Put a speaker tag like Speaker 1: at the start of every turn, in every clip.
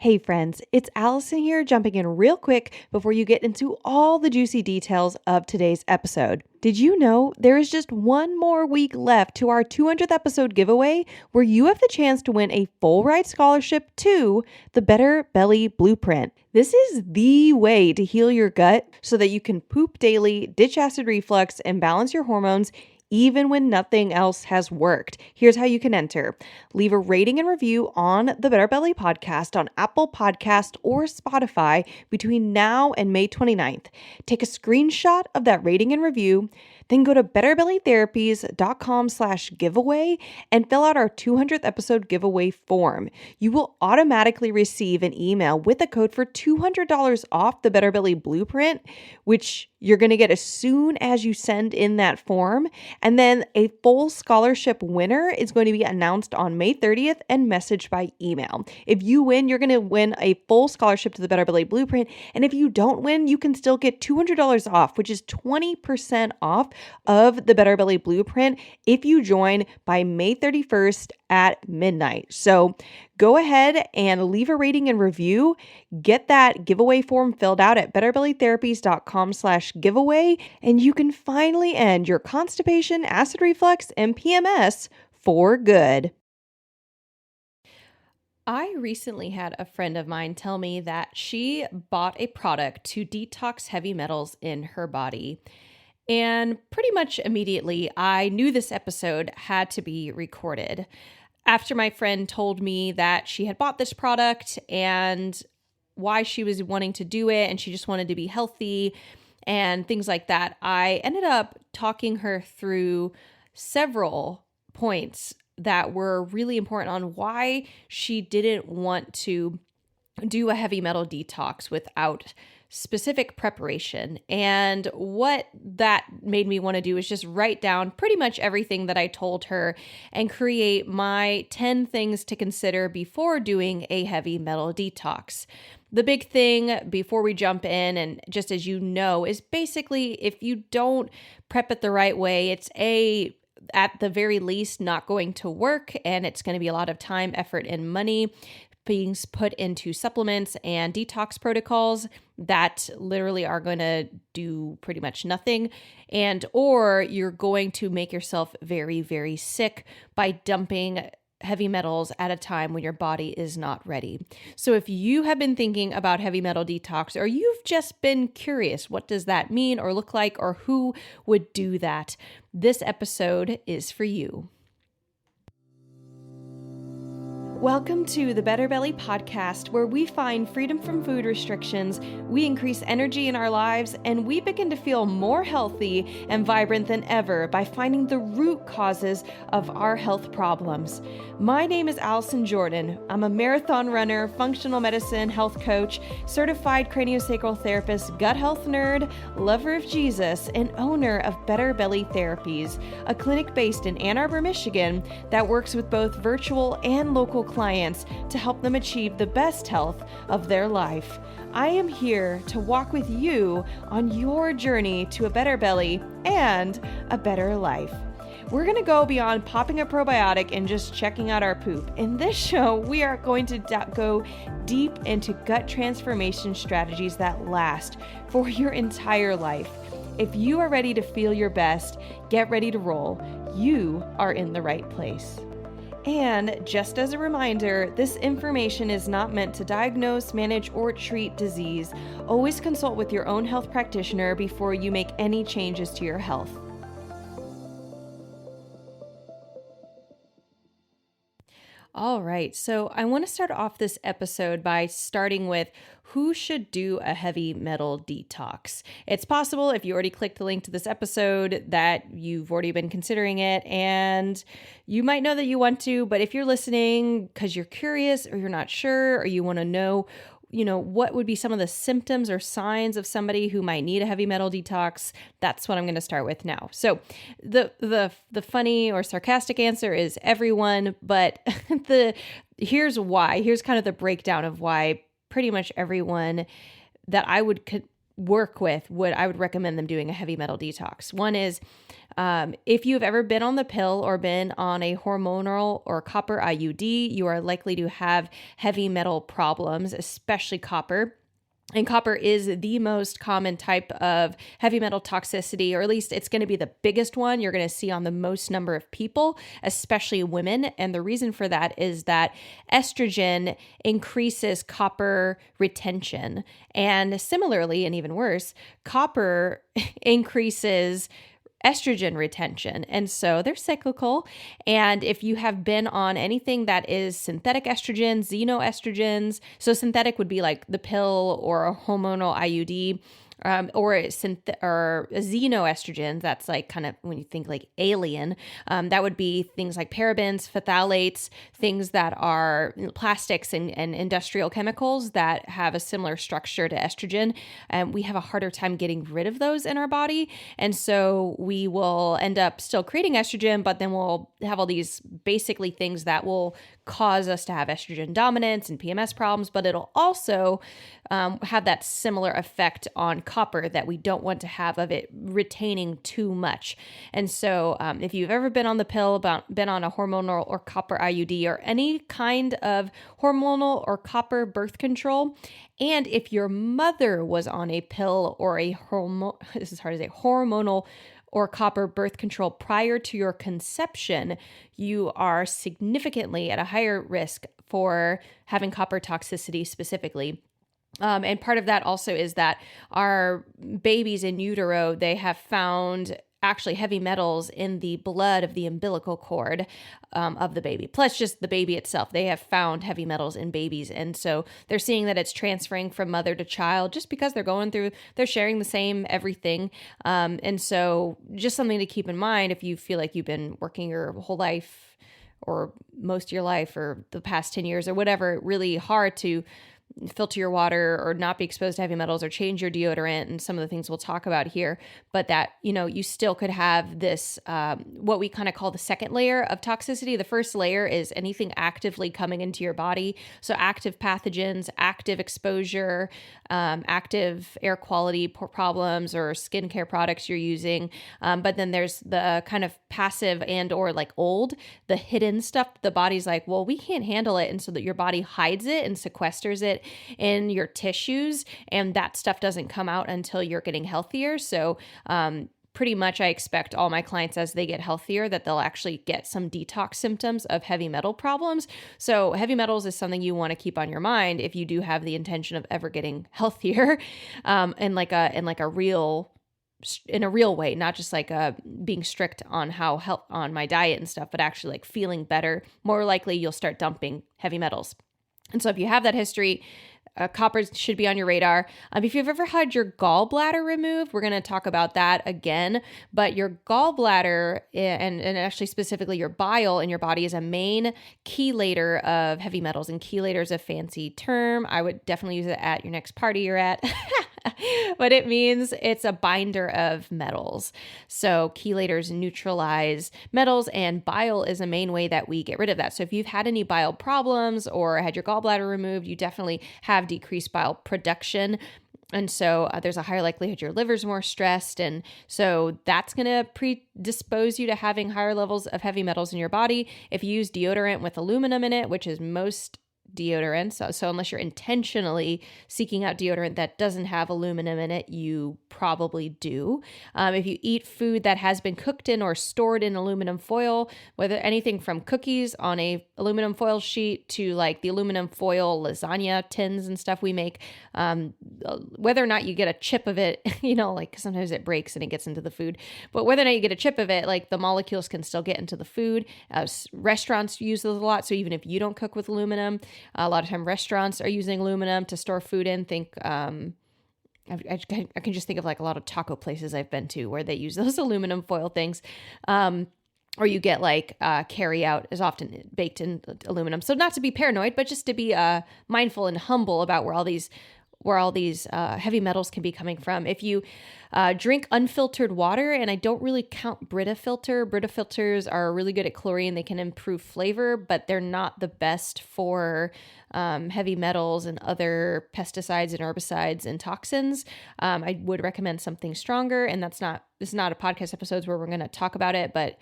Speaker 1: Hey friends, it's Allison here, jumping in real quick before you get into all the juicy details of today's episode. Did you know there is just one more week left to our 200th episode giveaway where you have the chance to win a full ride scholarship to the Better Belly Blueprint? This is the way to heal your gut so that you can poop daily, ditch acid reflux, and balance your hormones even when nothing else has worked. Here's how you can enter. Leave a rating and review on the Better Belly podcast on Apple Podcast or Spotify between now and May 29th. Take a screenshot of that rating and review, then go to betterbellytherapies.com/giveaway and fill out our 200th episode giveaway form. You will automatically receive an email with a code for $200 off the Better Belly Blueprint, which you're going to get as soon as you send in that form. And then a full scholarship winner is going to be announced on May 30th and messaged by email. If you win, you're going to win a full scholarship to the Better Belly Blueprint. And if you don't win, you can still get $200 off, which is 20% off of the Better Belly Blueprint if you join by May 31st at midnight. So go ahead and leave a rating and review. Get that giveaway form filled out at betterbellytherapies.com/giveaway, and you can finally end your constipation, acid reflux, and PMS for good. I recently had a friend of mine tell me that she bought a product to detox heavy metals in her body. And pretty much immediately, I knew this episode had to be recorded. After my friend told me that she had bought this product and why she was wanting to do it, and she just wanted to be healthy and things like that, I ended up talking her through several points that were really important on why she didn't want to do a heavy metal detox without specific preparation. And what that made me want to do is just write down pretty much everything that I told her and create my 10 things to consider before doing a heavy metal detox. The big thing before we jump in, and just as you know, is basically if you don't prep it the right way, it's at the very least not going to work, and it's going to be a lot of time, effort, and money being put into supplements and detox protocols that literally are going to do pretty much nothing, or you're going to make yourself very, very sick by dumping heavy metals at a time when your body is not ready. So if you have been thinking about heavy metal detox, or you've just been curious, what does that mean or look like, or who would do that, this episode is for you. Welcome to the Better Belly podcast, where we find freedom from food restrictions, we increase energy in our lives, and we begin to feel more healthy and vibrant than ever by finding the root causes of our health problems. My name is Allison Jordan. I'm a marathon runner, functional medicine health coach, certified craniosacral therapist, gut health nerd, lover of Jesus, and owner of Better Belly Therapies, a clinic based in Ann Arbor, Michigan that works with both virtual and local clients to help them achieve the best health of their life. I am here to walk with you on your journey to a better belly and a better life. We're going to go beyond popping a probiotic and just checking out our poop. In this show, we are going to go deep into gut transformation strategies that last for your entire life. If you are ready to feel your best, get ready to roll. You are in the right place. And just as a reminder, this information is not meant to diagnose, manage, or treat disease. Always consult with your own health practitioner before you make any changes to your health. All right, so I want to start off this episode by starting with who should do a heavy metal detox. It's possible, if you already clicked the link to this episode, that you've already been considering it, and you might know that you want to, but if you're listening because you're curious or you're not sure or you want to know, what would be some of the symptoms or signs of somebody who might need a heavy metal detox, that's what I'm going to start with now. So the funny or sarcastic answer is everyone, but here's why. Here's kind of the breakdown of why pretty much everyone that I would work with, I would recommend them doing a heavy metal detox. One is if you've ever been on the pill or been on a hormonal or copper IUD, you are likely to have heavy metal problems, especially copper. And copper is the most common type of heavy metal toxicity, or at least it's going to be the biggest one you're going to see on the most number of people, especially women. And the reason for that is that estrogen increases copper retention. And similarly, and even worse, copper increases estrogen retention. And so they're cyclical. And if you have been on anything that is synthetic estrogen, xenoestrogens, so synthetic would be like the pill or a hormonal IUD, or xenoestrogens, that's like kind of when you think like alien, that would be things like parabens, phthalates, things that are plastics and industrial chemicals that have a similar structure to estrogen. We have a harder time getting rid of those in our body. And so we will end up still creating estrogen, but then we'll have all these basically things that will cause us to have estrogen dominance and PMS problems, but it'll also have that similar effect on copper that we don't want to have, of it retaining too much. And so if you've ever been on the pill, been on a hormonal or copper IUD or any kind of hormonal or copper birth control, and if your mother was on a pill or a hormonal or copper birth control prior to your conception, you are significantly at a higher risk for having copper toxicity specifically. And part of that also is that our babies in utero, they have found actually heavy metals in the blood of the umbilical cord of the baby, plus just the baby itself. They have found heavy metals in babies. And so they're seeing that it's transferring from mother to child just because they're sharing the same everything. And so just something to keep in mind if you feel like you've been working your whole life or most of your life or the past 10 years or whatever, really hard to filter your water or not be exposed to heavy metals or change your deodorant and some of the things we'll talk about here, but that, you still could have this, what we kind of call the second layer of toxicity. The first layer is anything actively coming into your body. So active pathogens, active exposure, active air quality problems or skincare products you're using. But then there's the kind of passive and or like the hidden stuff. The body's like, well, we can't handle it. And so that your body hides it and sequesters it in your tissues, and that stuff doesn't come out until you're getting healthier. So pretty much I expect all my clients as they get healthier that they'll actually get some detox symptoms of heavy metal problems. So heavy metals is something you want to keep on your mind if you do have the intention of ever getting healthier, in a real way, not just like being strict on on my diet and stuff, but actually like feeling better. More likely you'll start dumping heavy metals. And so if you have that history, copper should be on your radar. If you've ever had your gallbladder removed, we're going to talk about that again. But your gallbladder and actually specifically your bile in your body is a main chelator of heavy metals. And chelator is a fancy term. I would definitely use it at your next party you're at. But it means it's a binder of metals. So chelators neutralize metals, and bile is a main way that we get rid of that. So if you've had any bile problems or had your gallbladder removed, you definitely have decreased bile production. And so there's a higher likelihood your liver's more stressed. And so that's going to predispose you to having higher levels of heavy metals in your body. If you use deodorant with aluminum in it, which is most deodorants. So unless you're intentionally seeking out deodorant that doesn't have aluminum in it, you probably do. If you eat food that has been cooked in or stored in aluminum foil, whether anything from cookies on a aluminum foil sheet to like the aluminum foil lasagna tins and stuff we make, whether or not you get a chip of it, like sometimes it breaks and it gets into the food, but whether or not you get a chip of it, like the molecules can still get into the food. Restaurants use those a lot. So even if you don't cook with aluminum, a lot of time restaurants are using aluminum to store food in. I can just think of like a lot of taco places I've been to where they use those aluminum foil things. Or you get like carry out is often baked in aluminum. So not to be paranoid, but just to be mindful and humble about where all these heavy metals can be coming from. If you drink unfiltered water, and I don't really count Brita filters are really good at chlorine. They can improve flavor, but they're not the best for heavy metals and other pesticides and herbicides and toxins, I would recommend something stronger. And this is not a podcast episodes where we're going to talk about it, but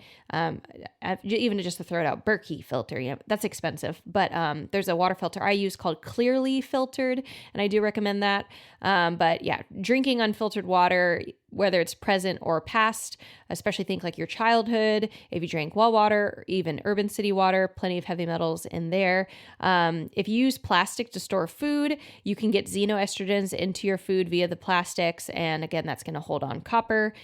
Speaker 1: even just to throw it out, Berkey filter, that's expensive. But there's a water filter I use called Clearly Filtered, and I do recommend that. But yeah, drinking unfiltered water, whether it's present or past, especially think like your childhood, if you drank well water, or even urban city water, plenty of heavy metals in there. If you use plastic to store food, you can get xenoestrogens into your food via the plastics. And again, that's going to hold on copper,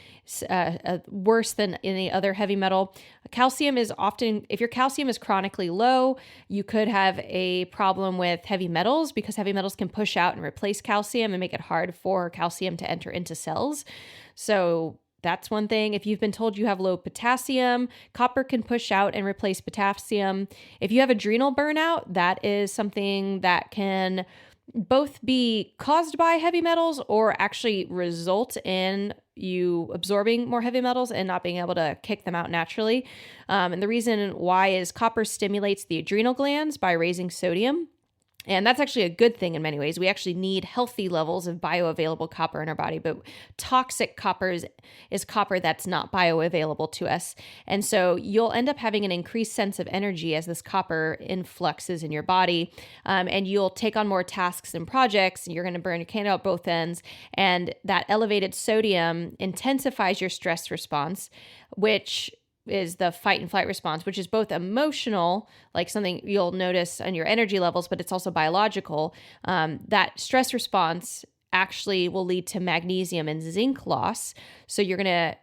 Speaker 1: worse than any other heavy metal. Calcium is often, if your calcium is chronically low, you could have a problem with heavy metals because heavy metals can push out and replace calcium and make it hard for calcium to enter into cells. So that's one thing. If you've been told you have low potassium, copper can push out and replace potassium. If you have adrenal burnout, that is something that can both be caused by heavy metals or actually result in you absorbing more heavy metals and not being able to kick them out naturally. And the reason why is copper stimulates the adrenal glands by raising sodium. And that's actually a good thing in many ways. We actually need healthy levels of bioavailable copper in our body, but toxic copper is copper that's not bioavailable to us. And so you'll end up having an increased sense of energy as this copper influxes in your body, and you'll take on more tasks and projects, and you're going to burn your candle at both ends. And that elevated sodium intensifies your stress response, which is the fight and flight response, which is both emotional, like something you'll notice on your energy levels, but it's also biological. That stress response actually will lead to magnesium and zinc loss. So you're going to,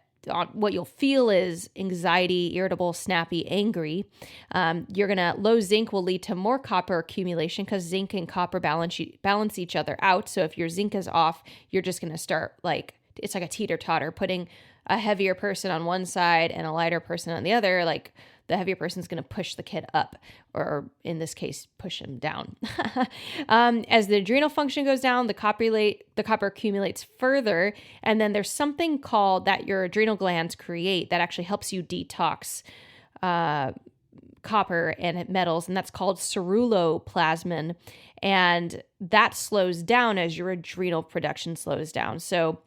Speaker 1: what you'll feel is anxiety, irritable, snappy, angry. Low zinc will lead to more copper accumulation because zinc and copper balance each other out. So if your zinc is off, you're just going to start it's like a teeter-totter, putting a heavier person on one side and a lighter person on the other. Like the heavier person is going to push the kid up, or in this case, push him down. As the adrenal function goes down, the copper accumulates further. And then there's something called that your adrenal glands create that actually helps you detox copper and metals, and that's called ceruloplasmin. And that slows down as your adrenal production slows down. So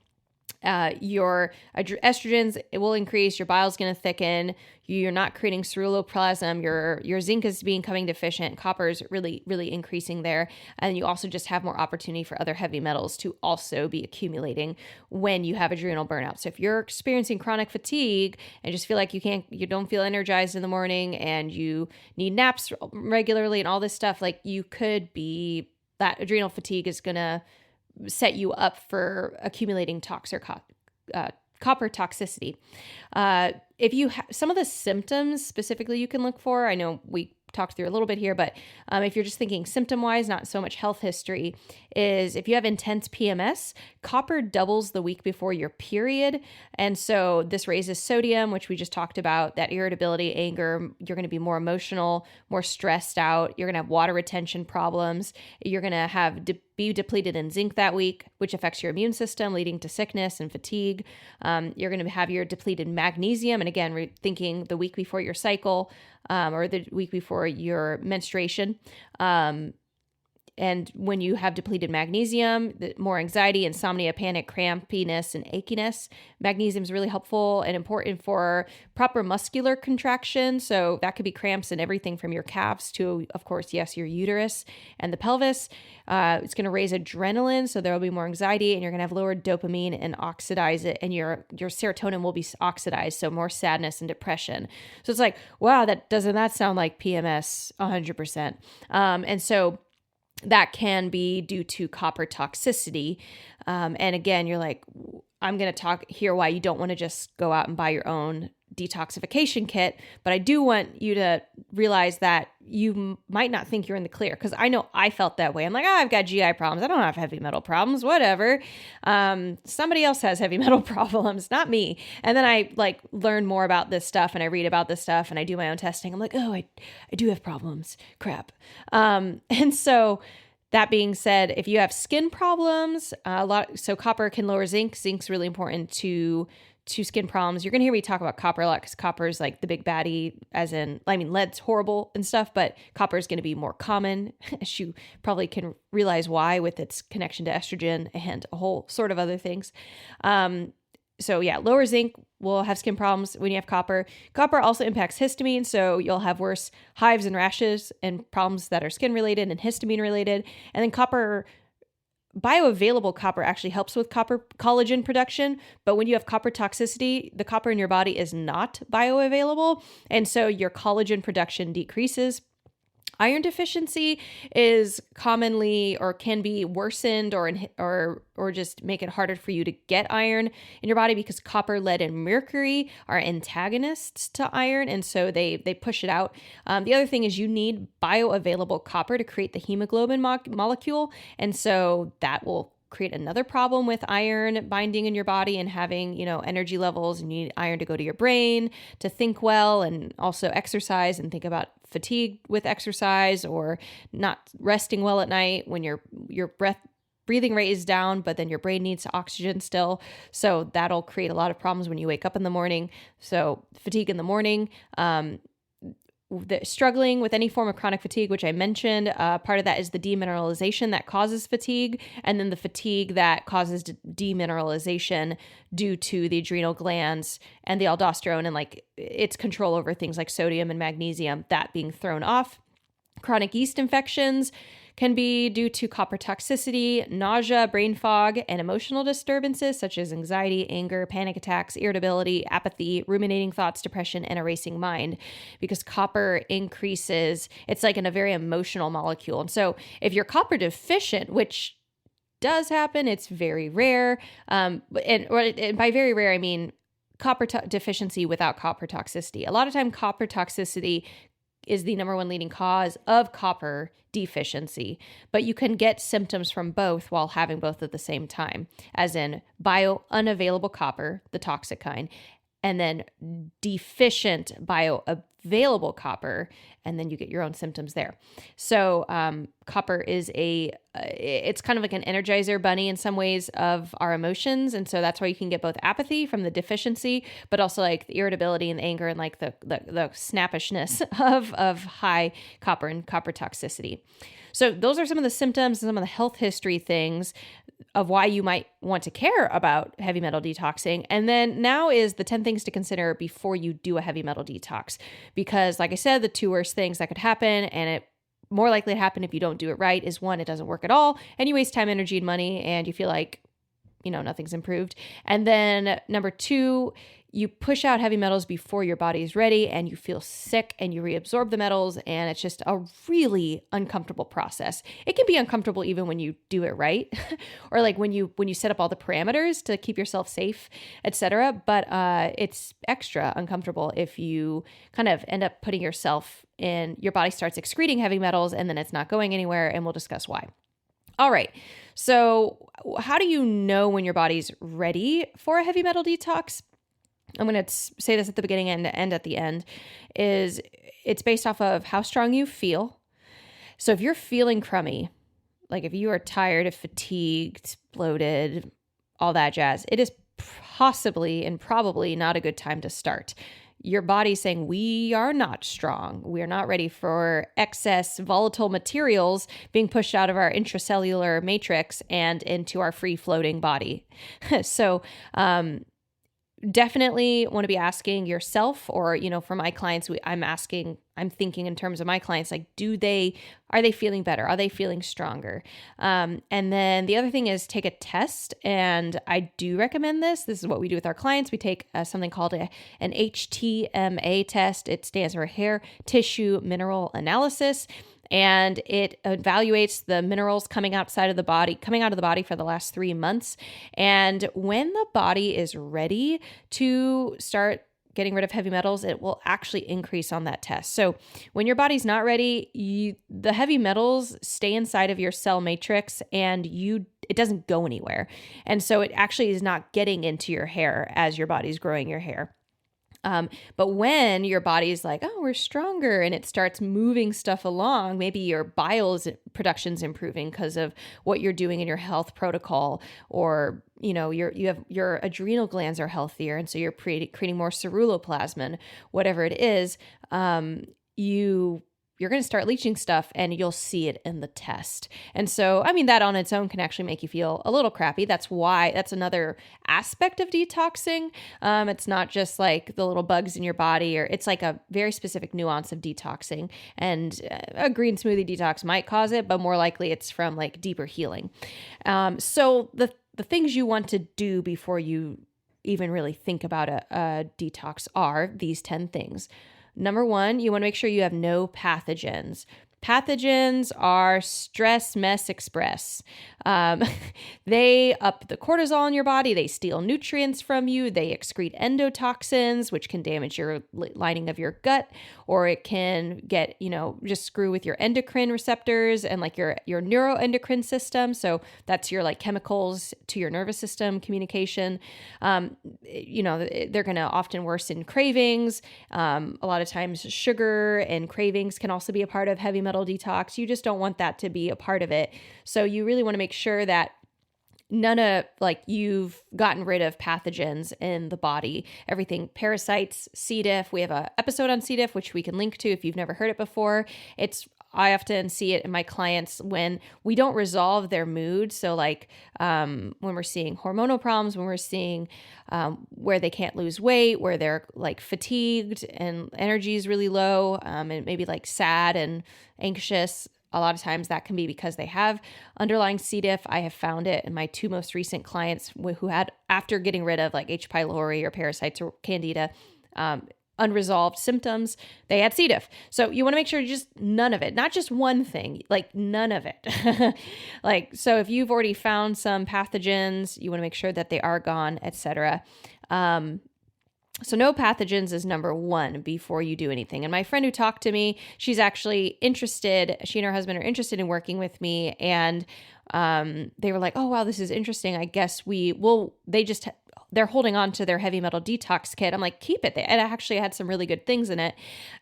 Speaker 1: your estrogens, it will increase, your bile is going to thicken, you're not creating ceruloplasmin, your zinc is becoming deficient, copper is really, really increasing there. And you also just have more opportunity for other heavy metals to also be accumulating when you have adrenal burnout. So if you're experiencing chronic fatigue and just feel like you don't feel energized in the morning and you need naps regularly and all this stuff, like that adrenal fatigue is going to set you up for accumulating copper toxicity. If you some of the symptoms specifically you can look for, I know we talked through a little bit here, but if you're just thinking symptom-wise, not so much health history, is if you have intense PMS, copper doubles the week before your period. And so this raises sodium, which we just talked about, that irritability, anger, you're going to be more emotional, more stressed out, you're going to have water retention problems, you're going to be depleted in zinc that week, which affects your immune system, leading to sickness and fatigue. You're going to have your depleted magnesium. And again, thinking the week before your cycle, or the week before your menstruation. And when you have depleted magnesium, more anxiety, insomnia, panic, crampiness, and achiness. Magnesium is really helpful and important for proper muscular contraction. So that could be cramps in everything from your calves to, of course, yes, your uterus and the pelvis. It's going to raise adrenaline, so there will be more anxiety, and you're going to have lower dopamine and oxidize it, and your serotonin will be oxidized, so more sadness and depression. So it's like, wow, doesn't that sound like PMS 100%? And so that can be due to copper toxicity. And again, you're like, I'm going to talk here why you don't want to just go out and buy your own detoxification kit, but I do want you to realize that you might not think you're in the clear, because I know I felt that way. I'm like, I've got GI problems. I don't have heavy metal problems, whatever. Somebody else has heavy metal problems, not me. And then I learn more about this stuff, and I read about this stuff, and I do my own testing. I'm like, oh, I do have problems. Crap. And so that being said, if you have skin problems, so copper can lower zinc. Zinc's really important to to skin problems. You're going to hear me talk about copper a lot because copper is like the big baddie, as in, I mean, lead's horrible and stuff, but copper is going to be more common, as you probably can realize why, with its connection to estrogen and a whole sort of other things. So yeah, lower zinc will have skin problems when you have copper. Copper also impacts histamine, so you'll have worse hives and rashes and problems that are skin related and histamine related. And then bioavailable copper actually helps with copper collagen production, but when you have copper toxicity, the copper in your body is not bioavailable, and so your collagen production decreases. Iron deficiency is commonly or can be worsened or just make it harder for you to get iron in your body because copper, lead, and mercury are antagonists to iron, and so they push it out. The other thing is you need bioavailable copper to create the hemoglobin molecule, and so that will create another problem with iron binding in your body and having, energy levels. You need iron to go to your brain, to think well, and also exercise and think about fatigue with exercise or not resting well at night when your breathing rate is down, but then your brain needs oxygen still. So that'll create a lot of problems when you wake up in the morning. So fatigue in the morning, struggling with any form of chronic fatigue, which I mentioned, part of that is the demineralization that causes fatigue, and then the fatigue that causes demineralization due to the adrenal glands and the aldosterone and like its control over things like sodium and magnesium, that being thrown off. Chronic yeast infections can be due to copper toxicity, nausea, brain fog, and emotional disturbances such as anxiety, anger, panic attacks, irritability, apathy, ruminating thoughts, depression, and a racing mind, because copper increases, it's like in a very emotional molecule. And so if you're copper deficient, which does happen, it's very rare, and by very rare, I mean copper deficiency without copper toxicity. A lot of time copper toxicity is the number one leading cause of copper deficiency, but you can get symptoms from both while having both at the same time, as in unavailable copper, the toxic kind, and then deficient bioavailable copper, and then you get your own symptoms there. So copper is it's kind of like an energizer bunny in some ways of our emotions, and so that's why you can get both apathy from the deficiency, but also like the irritability and the anger and like the snappishness of high copper and copper toxicity. So those are some of the symptoms and some of the health history things of why you might want to care about heavy metal detoxing. And then now is the 10 things to consider before you do a heavy metal detox. Because like I said, the two worst things that could happen, and it more likely to happen if you don't do it right, is one, it doesn't work at all, and you waste time, energy, and money, and you feel like, nothing's improved. And then number two, you push out heavy metals before your body is ready, and you feel sick, and you reabsorb the metals, and it's just a really uncomfortable process. It can be uncomfortable even when you do it right, or like when you set up all the parameters to keep yourself safe, etc. But it's extra uncomfortable if you kind of end up putting yourself in, your body starts excreting heavy metals, and then it's not going anywhere, and we'll discuss why. All right. So how do you know when your body's ready for a heavy metal detox? I'm going to say this at the beginning and at the end, is it's based off of how strong you feel. So if you're feeling crummy, like if you are tired, fatigued, bloated, all that jazz, it is possibly and probably not a good time to start. Your body's saying, we are not strong. We are not ready for excess volatile materials being pushed out of our intracellular matrix and into our free-floating body. So, definitely want to be asking yourself, or, for my clients, I'm thinking in terms of my clients, like, are they feeling better? Are they feeling stronger? And then the other thing is take a test. And I do recommend this. This is what we do with our clients. We take something called an HTMA test. It stands for hair tissue mineral analysis. And it evaluates the minerals coming out of the body for the last 3 months. And when the body is ready to start getting rid of heavy metals, it will actually increase on that test. So when your body's not ready, the heavy metals stay inside of your cell matrix, and it doesn't go anywhere. And so it actually is not getting into your hair as your body's growing your hair. But when your body's like, oh, we're stronger, and it starts moving stuff along, maybe your bile production's improving because of what you're doing in your health protocol, or your adrenal glands are healthier, and so you're creating more ceruloplasmin, whatever it is, you're going to start leaching stuff and you'll see it in the test. And so, I mean, that on its own can actually make you feel a little crappy. That's another aspect of detoxing. It's not just like the little bugs in your body, or it's like a very specific nuance of detoxing. And a green smoothie detox might cause it, but more likely it's from like deeper healing. So the things you want to do before you even really think about a detox are these 10 things. Number 1, you want to make sure you have no pathogens. Pathogens are stress mess express. They up the cortisol in your body. They steal nutrients from you. They excrete endotoxins, which can damage your lining of your gut, or it can get, just screw with your endocrine receptors and like your neuroendocrine system. So that's your like chemicals to your nervous system communication. They're going to often worsen cravings. A lot of times sugar and cravings can also be a part of heavy metal detox. You just don't want that to be a part of it. So you really want to make sure that you've gotten rid of pathogens in the body, everything, parasites, C. diff. We have an episode on C. diff, which we can link to if you've never heard it before. I often see it in my clients when we don't resolve their mood. So when we're seeing hormonal problems, when we're seeing where they can't lose weight, where they're like fatigued and energy is really low, and maybe like sad and anxious. A lot of times that can be because they have underlying C. diff. I have found it in my 2 most recent clients who had, after getting rid of like H. pylori or parasites or candida, unresolved symptoms, they had C. diff. So you want to make sure just none of it, not just one thing, like none of it. So if you've already found some pathogens, you want to make sure that they are gone, etc. So no pathogens is number 1 before you do anything. And my friend who talked to me, she's actually interested, she and her husband are interested in working with me. And they were like, oh, wow, this is interesting. I guess they're holding on to their heavy metal detox kit. I'm like, keep it. And it actually had some really good things in it.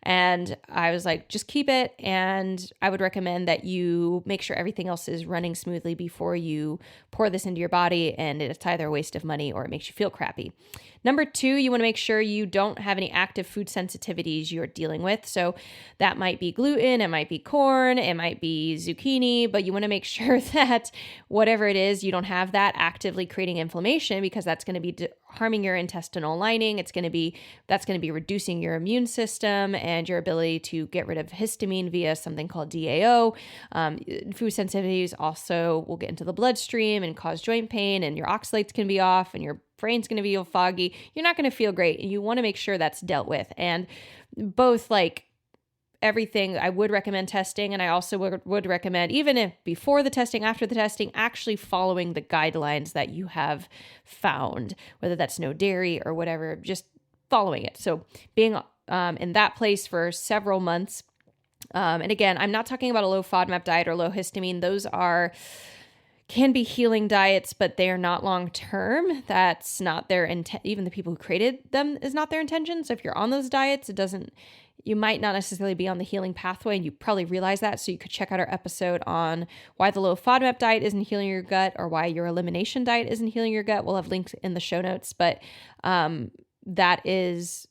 Speaker 1: And I was like, just keep it. And I would recommend that you make sure everything else is running smoothly before you pour this into your body. And it's either a waste of money or it makes you feel crappy. Number 2, you want to make sure you don't have any active food sensitivities you're dealing with. So that might be gluten, it might be corn, it might be zucchini, but you want to make sure that whatever it is, you don't have that actively creating inflammation, because that's going to be harming your intestinal lining. That's going to be reducing your immune system and your ability to get rid of histamine via something called DAO. Food sensitivities also will get into the bloodstream and cause joint pain, and your oxalates can be off, and your brain's going to be all foggy. You're not going to feel great, and you want to make sure that's dealt with. And both everything, I would recommend testing, and I also would recommend, even if before the testing, after the testing, actually following the guidelines that you have found, whether that's no dairy or whatever, just following it. So being in that place for several months. And again, I'm not talking about a low FODMAP diet or low histamine. Those can be healing diets, but they are not long-term. That's not their intent. Even the people who created them is not their intention. So if you're on those diets, you might not necessarily be on the healing pathway, and you probably realize that. So you could check out our episode on why the low FODMAP diet isn't healing your gut, or why your elimination diet isn't healing your gut. We'll have links in the show notes, but that is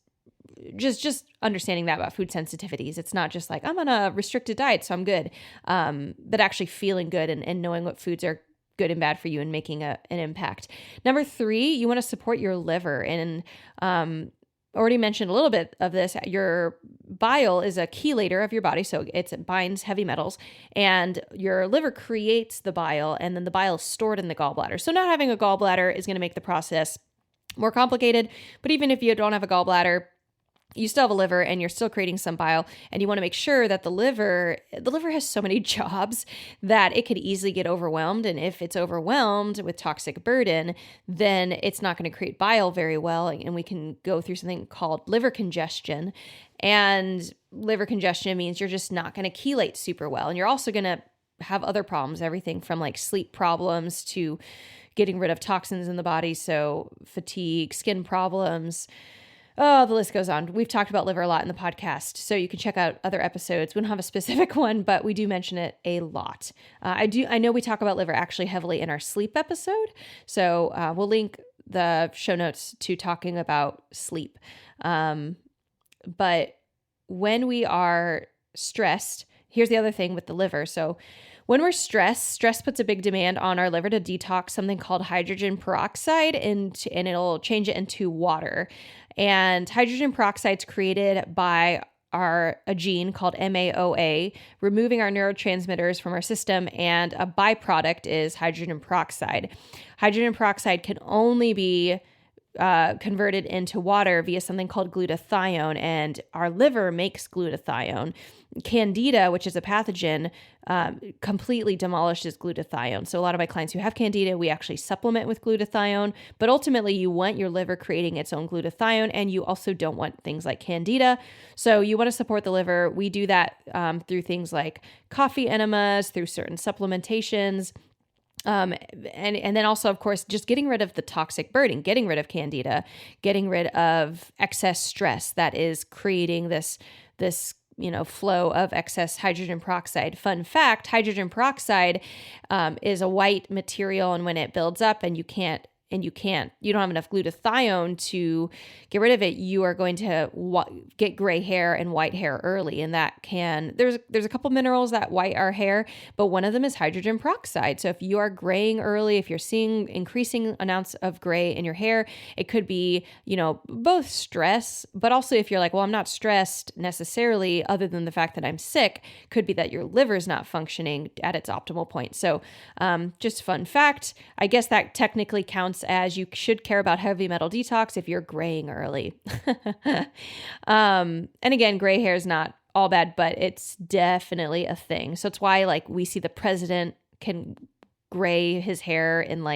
Speaker 1: just understanding that about food sensitivities. It's not just like, I'm on a restricted diet, so I'm good. But actually feeling good and knowing what foods are good and bad for you and making an impact. Number 3, you want to support your liver. And already mentioned a little bit of this. Your bile is a chelator of your body, so it binds heavy metals, and your liver creates the bile, and then the bile is stored in the gallbladder. So not having a gallbladder is going to make the process more complicated, but even if you don't have a gallbladder, you still have a liver and you're still creating some bile, and you want to make sure that the liver has so many jobs that it could easily get overwhelmed. And if it's overwhelmed with toxic burden, then it's not going to create bile very well. And we can go through something called liver congestion. And liver congestion means you're just not going to chelate super well. And you're also going to have other problems, everything from like sleep problems to getting rid of toxins in the body. So fatigue, skin problems, Oh, the list goes on. We've talked about liver a lot in the podcast, so you can check out other episodes. We don't have a specific one, but we do mention it a lot. I know we talk about liver actually heavily in our sleep episode, so we'll link the show notes to talking about sleep. But when we are stressed, here's the other thing with the liver. So when we're stressed, stress puts a big demand on our liver to detox something called hydrogen peroxide, and it'll change it into water. And hydrogen peroxide is created by a gene called MAOA, removing our neurotransmitters from our system, and a byproduct is hydrogen peroxide. Hydrogen peroxide can only be converted into water via something called glutathione, and our liver makes glutathione. Candida, which is a pathogen, completely demolishes glutathione. So a lot of my clients who have candida, we actually supplement with glutathione, but ultimately you want your liver creating its own glutathione, and you also don't want things like candida. So you want to support the liver. We do that through things like coffee enemas, through certain supplementations, and then also, of course, just getting rid of the toxic burden, getting rid of candida, getting rid of excess stress that is creating this flow of excess hydrogen peroxide. Fun fact, hydrogen peroxide is a white material, and when it builds up and you don't have enough glutathione to get rid of it, you are going to get gray hair and white hair early. And there's a couple minerals that white our hair, but one of them is hydrogen peroxide. So if you are graying early, if you're seeing increasing amounts of gray in your hair, it could be, both stress, but also if you're like, well, I'm not stressed necessarily other than the fact that I'm sick, could be that your liver's not functioning at its optimal point. So just fun fact, I guess that technically counts as you should care about heavy metal detox if you're graying early. And again, gray hair is not all bad, but it's definitely a thing. So it's why we see the president can gray his hair in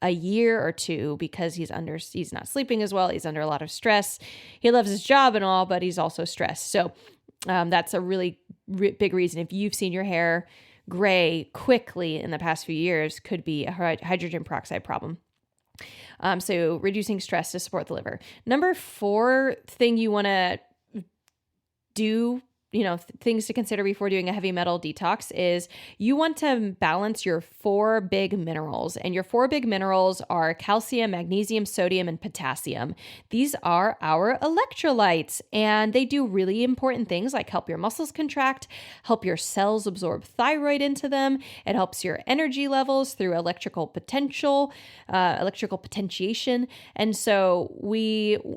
Speaker 1: a year or two because he's not sleeping as well. He's under a lot of stress. He loves his job and all, but he's also stressed. So that's a really big reason. If you've seen your hair gray quickly in the past few years, could be a hydrogen peroxide problem. So reducing stress to support the liver. Number 4 thing you want to do, things to consider before doing a heavy metal detox is you want to balance your 4 big minerals. And your 4 big minerals are calcium, magnesium, sodium, and potassium. These are our electrolytes, and they do really important things like help your muscles contract, help your cells absorb thyroid into them. It helps your energy levels through electrical potentiation. And so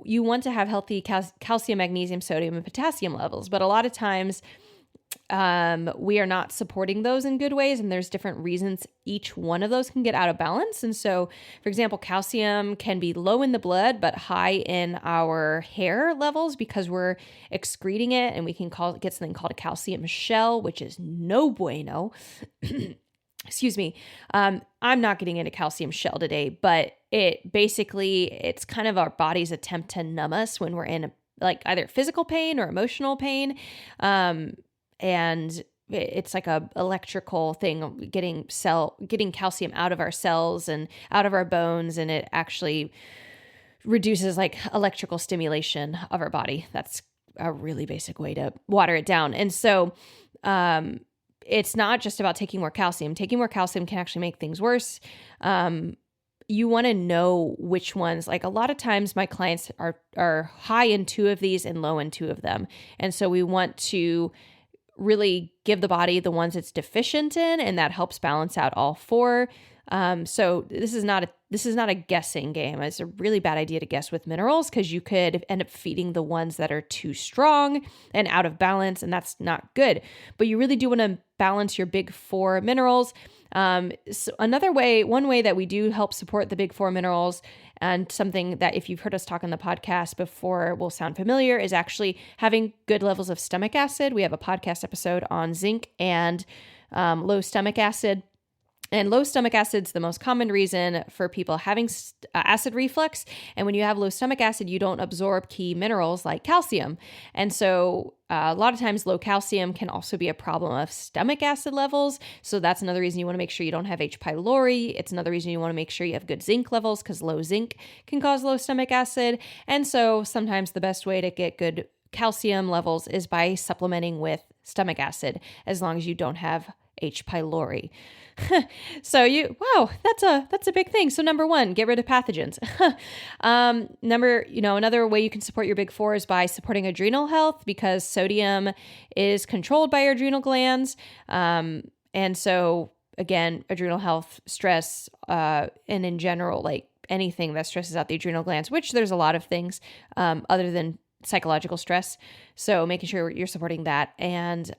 Speaker 1: you want to have healthy calcium, magnesium, sodium, and potassium levels, but a lot of times we are not supporting those in good ways, and there's different reasons each one of those can get out of balance. And so, for example, calcium can be low in the blood but high in our hair levels because we're excreting it, and we can get something called a calcium shell, which is no bueno. Excuse me. I'm not getting into calcium shell today, but it's kind of our body's attempt to numb us when we're in either physical pain or emotional pain. And it's like a electrical thing, getting calcium out of our cells and out of our bones. And it actually reduces electrical stimulation of our body. That's a really basic way to water it down. And so, it's not just about taking more calcium. Taking more calcium can actually make things worse. You want to know which ones, a lot of times my clients are high in 2 of these and low in 2 of them. And so we want to really give the body the ones it's deficient in, and that helps balance out all 4. So this is not a guessing game. It's a really bad idea to guess with minerals because you could end up feeding the ones that are too strong and out of balance, and that's not good. But you really do want to balance your big 4 minerals. So one way that we do help support the big 4 minerals, and something that if you've heard us talk on the podcast before will sound familiar, is actually having good levels of stomach acid. We have a podcast episode on zinc and low stomach acid. And low stomach acid's the most common reason for people having acid reflux. And when you have low stomach acid, you don't absorb key minerals like calcium. And so a lot of times low calcium can also be a problem of stomach acid levels. So that's another reason you want to make sure you don't have H. pylori. It's another reason you want to make sure you have good zinc levels, because low zinc can cause low stomach acid. And so sometimes the best way to get good calcium levels is by supplementing with stomach acid, as long as you don't have H. pylori. So that's a big thing. So number one, get rid of pathogens. Another way you can support your big four is by supporting adrenal health, because sodium is controlled by your adrenal glands. And so again, adrenal health, stress, and in general, like anything that stresses out the adrenal glands, which there's a lot of things, other than psychological stress. So making sure you're supporting that, and,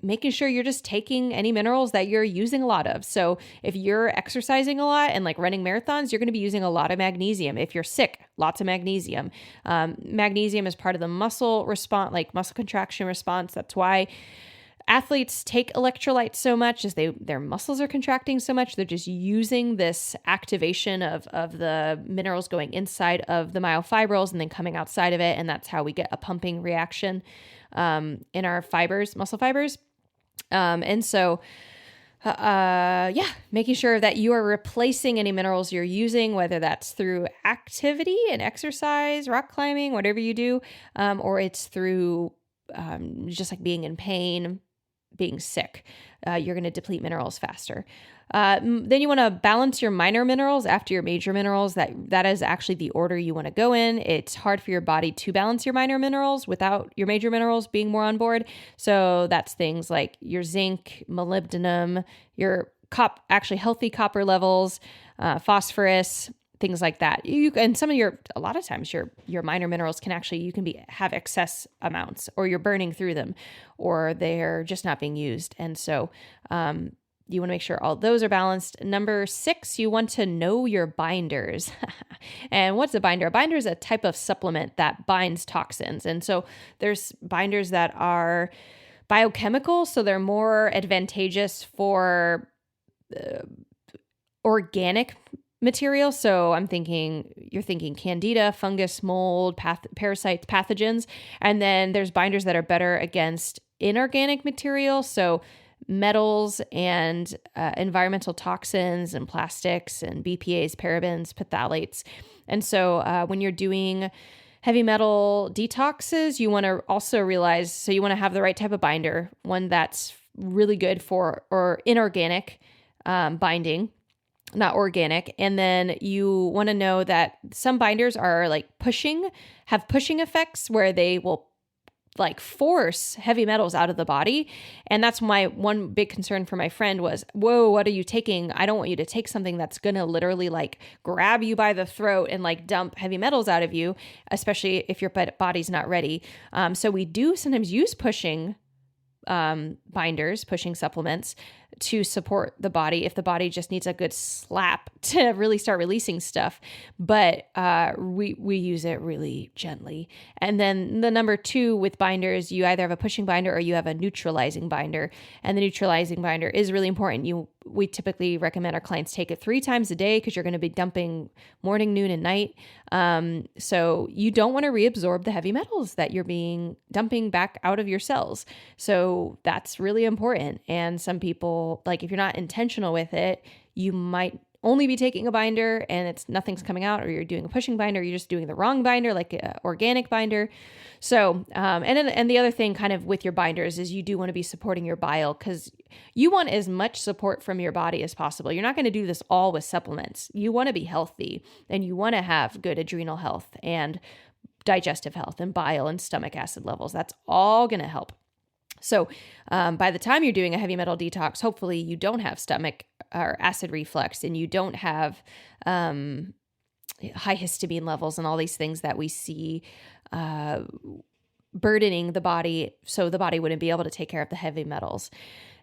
Speaker 1: making sure you're just taking any minerals that you're using a lot of. So if you're exercising a lot and like running marathons, you're going to be using a lot of magnesium. If you're sick, lots of magnesium. Magnesium is part of the muscle response, like muscle contraction response. That's why athletes take electrolytes so much, as their muscles are contracting so much. They're just using this activation of the minerals going inside of the myofibrils and then coming outside of it. And that's how we get a pumping reaction in our fibers, muscle fibers. Making sure that you are replacing any minerals you're using, whether that's through activity and exercise, rock climbing, whatever you do, or it's through just like being in pain, being sick. You're going to deplete minerals faster. Then you want to balance your minor minerals after your major minerals. That is actually the order you want to go in. It's hard for your body to balance your minor minerals without your major minerals being more on board. So that's things like your zinc, molybdenum, your actually healthy copper levels, phosphorus, things like that. A lot of times your minor minerals can actually, have excess amounts, or you're burning through them, or they're just not being used. And so, you want to make sure all those are balanced. Number 6, you want to know your binders. And what's a binder? A binder is a type of supplement that binds toxins. And so there's binders that are biochemical, so they're more advantageous for organic material. So you're thinking candida, fungus, mold, parasites, pathogens. And then there's binders that are better against inorganic material. So metals and environmental toxins and plastics and BPAs, parabens, phthalates. And so when you're doing heavy metal detoxes, you want to also realize, so you want to have the right type of binder, one that's really good for or inorganic binding, not organic. And then you want to know that some binders are have pushing effects, where they will like force heavy metals out of the body. And that's my one big concern for my friend was, whoa, what are you taking? I don't want you to take something that's going to literally like grab you by the throat and like dump heavy metals out of you, especially if your body's not ready. So we do sometimes use pushing binders, pushing supplements to support the body if the body just needs a good slap to really start releasing stuff. But we use it really gently. And then the number 2 with binders, you either have a pushing binder or you have a neutralizing binder. And the neutralizing binder is really important. We typically recommend our clients take it 3 times a day, because you're going to be dumping morning, noon, and night. So you don't want to reabsorb the heavy metals that you're dumping back out of your cells. So that's really important. And some people, like if you're not intentional with it, you might only be taking a binder and nothing's coming out, or you're doing a pushing binder, you're just doing the wrong binder, like an organic binder. So, and the other thing kind of with your binders is you do want to be supporting your bile, because you want as much support from your body as possible. You're not going to do this all with supplements. You want to be healthy, and you want to have good adrenal health and digestive health and bile and stomach acid levels. That's all going to help. So by the time you're doing a heavy metal detox, hopefully you don't have stomach or acid reflux, and you don't have high histamine levels and all these things that we see burdening the body, so the body wouldn't be able to take care of the heavy metals.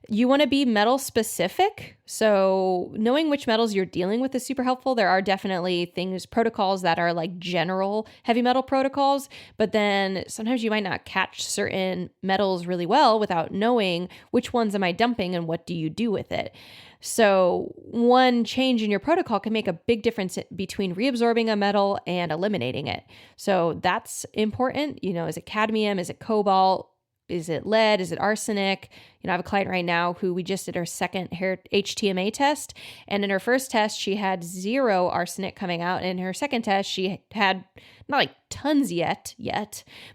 Speaker 1: You want to be metal specific. So knowing which metals you're dealing with is super helpful. There are definitely protocols that are like general heavy metal protocols, but then sometimes you might not catch certain metals really well without knowing which ones am I dumping and what do you do with it. So one change in your protocol can make a big difference between reabsorbing a metal and eliminating it. So that's important. Is it cadmium? Is it cobalt? Is it lead? Is it arsenic? I have a client right now who we just did her second hair HTMA test. And in her first test, she had 0 arsenic coming out. And in her second test, she had not like tons yet,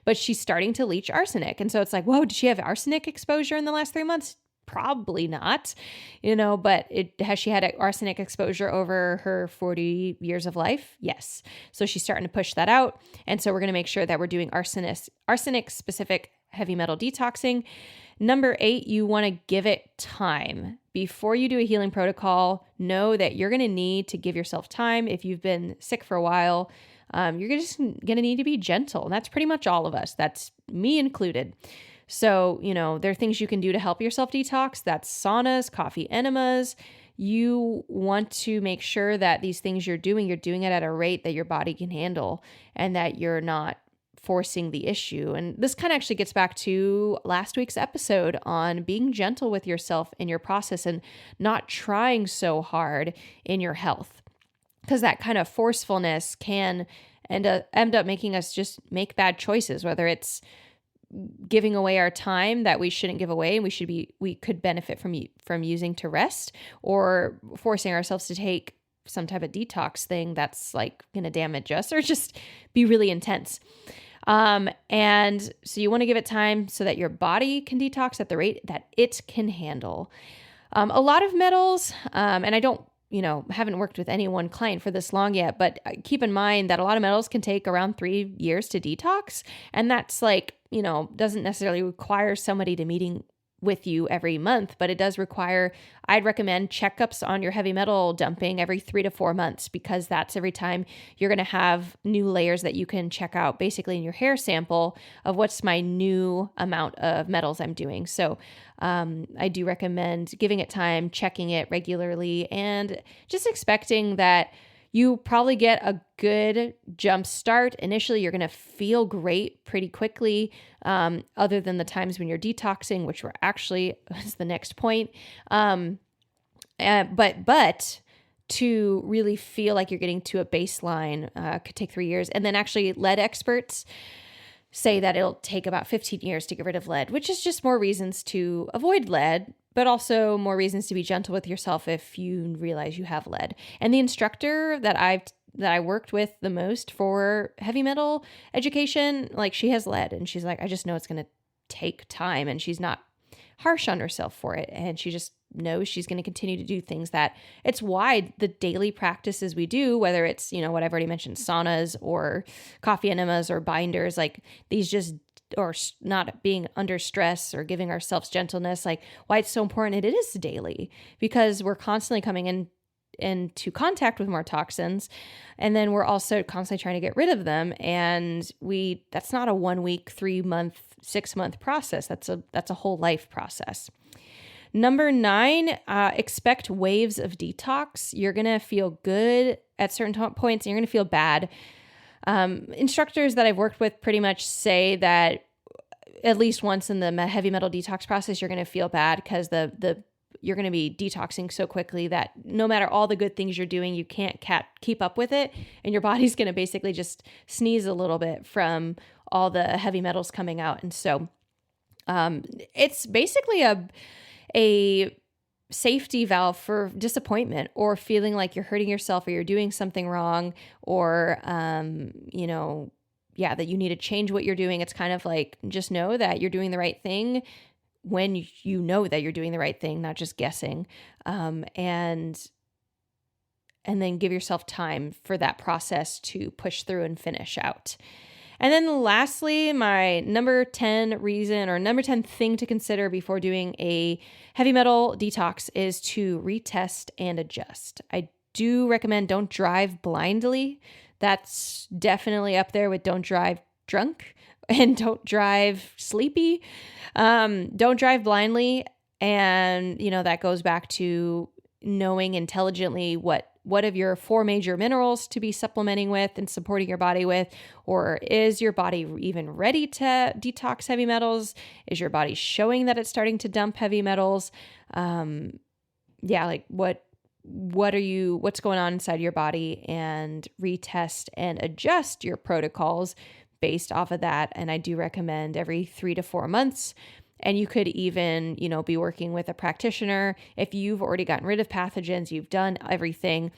Speaker 1: but she's starting to leach arsenic. And so it's like, whoa, did she have arsenic exposure in the last 3 months? Probably not, but has she had arsenic exposure over her 40 years of life? Yes. So she's starting to push that out. And so we're going to make sure that we're doing arsenic specific heavy metal detoxing. Number 8, you want to give it time. Before you do a healing protocol, know that you're going to need to give yourself time. If you've been sick for a while, you're just going to need to be gentle. And that's pretty much all of us. That's me included. So, there are things you can do to help yourself detox. That's saunas, coffee enemas. You want to make sure that these things you're doing it at a rate that your body can handle and that you're not forcing the issue. And this kind of actually gets back to last week's episode on being gentle with yourself in your process and not trying so hard in your health, because that kind of forcefulness can end up making us just make bad choices, whether it's giving away our time that we shouldn't give away and we could benefit from using to rest, or forcing ourselves to take some type of detox thing that's like going to damage us or just be really intense. And so you want to give it time so that your body can detox at the rate that it can handle. A lot of metals, and I don't, haven't worked with any one client for this long yet, but keep in mind that a lot of metals can take around 3 years to detox. And that's like, doesn't necessarily require somebody to meeting with you every month, but it does require, I'd recommend checkups on your heavy metal dumping every 3 to 4 months, because that's every time you're going to have new layers that you can check out basically in your hair sample of what's my new amount of metals I'm doing. So I do recommend giving it time, checking it regularly, and just expecting that you probably get a good jump start. Initially, you're going to feel great pretty quickly, other than the times when you're detoxing, which is the next point. But to really feel like you're getting to a baseline could take 3 years. And then actually lead experts say that it'll take about 15 years to get rid of lead, which is just more reasons to avoid lead, but also more reasons to be gentle with yourself if you realize you have lead. And the instructor that I worked with the most for heavy metal education, like, she has lead, and she's like, I just know it's going to take time, and she's not harsh on herself for it. And she just knows she's going to continue to do things that it's why the daily practices we do, whether it's, what I've already mentioned, saunas or coffee enemas or binders, like these just, or not being under stress or giving ourselves gentleness, like why it's so important it is daily, because we're constantly coming into contact with more toxins, and then we're also constantly trying to get rid of them. And that's not a 1 week, 3 month, 6 month process. That's a whole life process. Number 9, expect waves of detox. You're going to feel good at certain points, and you're going to feel bad. Instructors that I've worked with pretty much say that at least once in the heavy metal detox process, you're going to feel bad because you're going to be detoxing so quickly that no matter all the good things you're doing, you can't keep up with it. And your body's going to basically just sneeze a little bit from all the heavy metals coming out. And so it's basically a safety valve for disappointment or feeling like you're hurting yourself or you're doing something wrong, or, that you need to change what you're doing. It's kind of like, just know that you're doing the right thing when you know that you're doing the right thing, not just guessing. And then give yourself time for that process to push through and finish out. And then lastly, my number 10 reason or number 10 thing to consider before doing a heavy metal detox is to retest and adjust. I do recommend don't drive blindly. That's definitely up there with don't drive drunk and don't drive sleepy. Don't drive blindly. And, that goes back to knowing intelligently what of your 4 major minerals to be supplementing with and supporting your body with, or is your body even ready to detox heavy metals? Is your body showing that it's starting to dump heavy metals? Like what's going on inside your body, and retest and adjust your protocols based off of that. And I do recommend every 3 to 4 months. And you could even, be working with a practitioner. If you've already gotten rid of pathogens, you've done everything,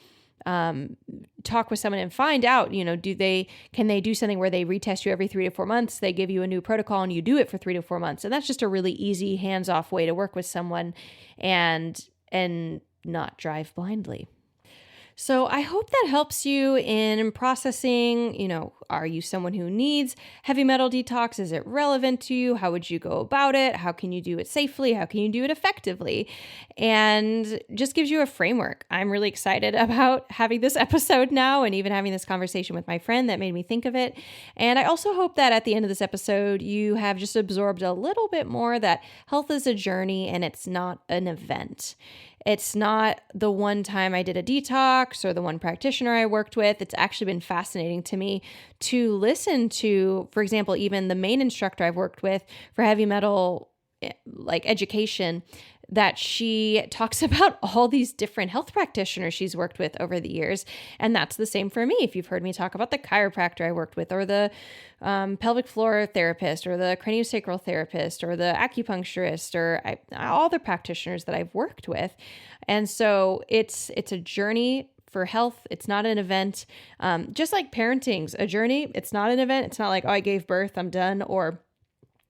Speaker 1: talk with someone and find out, can they do something where they retest you every 3 to 4 months? They give you a new protocol and you do it for 3 to 4 months. And that's just a really easy hands-off way to work with someone and not drive blindly. So I hope that helps you in processing, are you someone who needs heavy metal detox? Is it relevant to you? How would you go about it? How can you do it safely? How can you do it effectively? And just gives you a framework. I'm really excited about having this episode now and even having this conversation with my friend that made me think of it. And I also hope that at the end of this episode, you have just absorbed a little bit more that health is a journey and it's not an event. It's not the one time I did a detox or the one practitioner I worked with. It's actually been fascinating to me to listen to, for example, even the main instructor I've worked with for heavy metal education, that she talks about all these different health practitioners she's worked with over the years. And that's the same for me. If you've heard me talk about the chiropractor I worked with, or the pelvic floor therapist, or the craniosacral therapist, or the acupuncturist, or all the practitioners that I've worked with. And so it's a journey for health. It's not an event. Just like parenting's a journey. It's not an event. It's not like, I gave birth, I'm done, or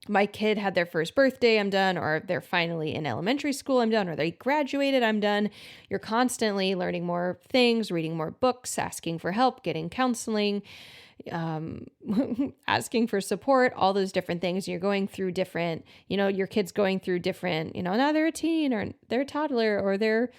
Speaker 1: my kid had their first birthday, I'm done, or they're finally in elementary school, I'm done, or they graduated, I'm done. You're constantly learning more things, reading more books, asking for help, getting counseling, asking for support, all those different things. You're going through different, your kid's going through different, now they're a teen or they're a toddler or they're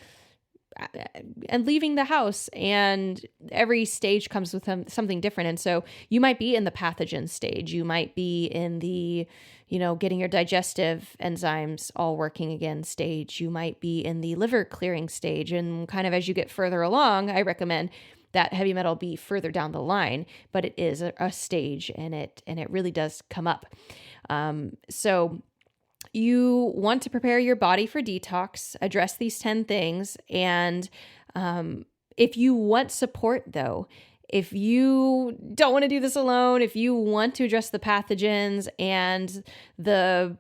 Speaker 1: and leaving the house, and every stage comes with something different. And so you might be in the pathogen stage. You might be in the, getting your digestive enzymes all working again stage. You might be in the liver clearing stage. And kind of as you get further along, I recommend that heavy metal be further down the line, but it is a stage, and it really does come up. So you want to prepare your body for detox, address these 10 things. And if you want support, though, if you don't want to do this alone, if you want to address the pathogens and the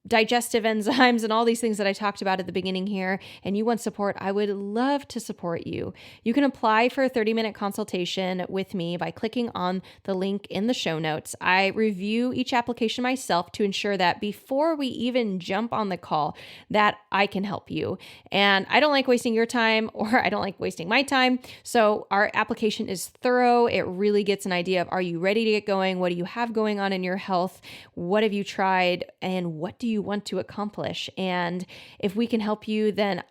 Speaker 1: digestive enzymes and all these things that I talked about at the beginning here, and you want support, I would love to support you. You can apply for a 30-minute consultation with me by clicking on the link in the show notes. I review each application myself to ensure that before we even jump on the call, that I can help you. And I don't like wasting your time, or I don't like wasting my time. So our application is thorough. It really gets an idea of, are you ready to get going? What do you have going on in your health? What have you tried? And what do you want to accomplish? And if we can help you, then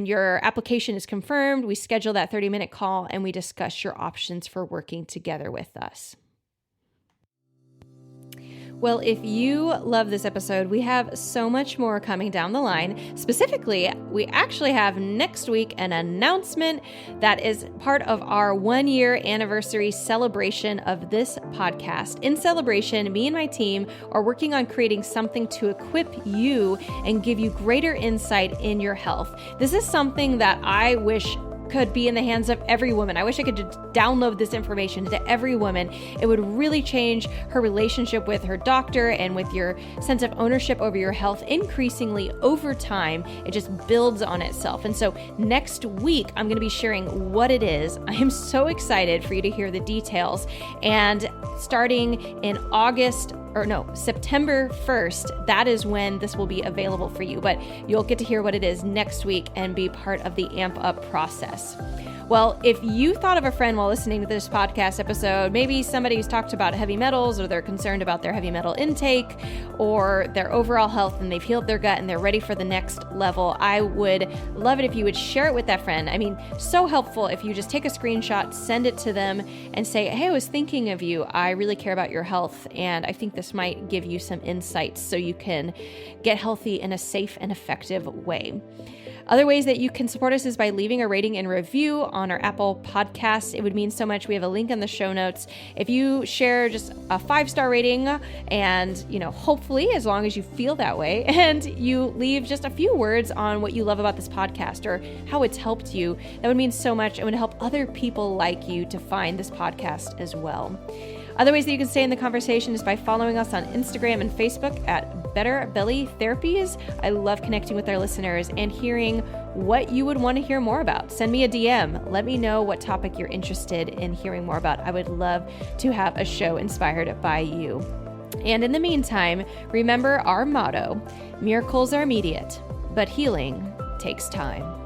Speaker 1: your application is confirmed. We schedule that 30-minute call and we discuss your options for working together with us. Well, if you love this episode, we have so much more coming down the line. Specifically, we actually have next week an announcement that is part of our 1-year anniversary celebration of this podcast. In celebration, me and my team are working on creating something to equip you and give you greater insight in your health. This is something that I wish could be in the hands of every woman. I wish I could just download this information to every woman. It would really change her relationship with her doctor and with your sense of ownership over your health. Increasingly over time, it just builds on itself. And so next week, I'm going to be sharing what it is. I am so excited for you to hear the details. And starting in September 1st, that is when this will be available for you. But you'll get to hear what it is next week and be part of the Amp Up process. Well, if you thought of a friend while listening to this podcast episode, maybe somebody who's talked about heavy metals, or they're concerned about their heavy metal intake or their overall health, and they've healed their gut and they're ready for the next level, I would love it if you would share it with that friend. I mean, so helpful if you just take a screenshot, send it to them and say, hey, I was thinking of you. I really care about your health, and I think this might give you some insights so you can get healthy in a safe and effective way. Other ways that you can support us is by leaving a rating and review on our Apple Podcasts. It would mean so much. We have a link in the show notes. If you share just a 5-star rating and, hopefully as long as you feel that way, and you leave just a few words on what you love about this podcast or how it's helped you, that would mean so much. It would help other people like you to find this podcast as well. Other ways that you can stay in the conversation is by following us on Instagram and Facebook at Better Belly Therapies. I love connecting with our listeners and hearing what you would want to hear more about. Send me a DM. Let me know what topic you're interested in hearing more about. I would love to have a show inspired by you. And in the meantime, remember our motto: miracles are immediate, but healing takes time.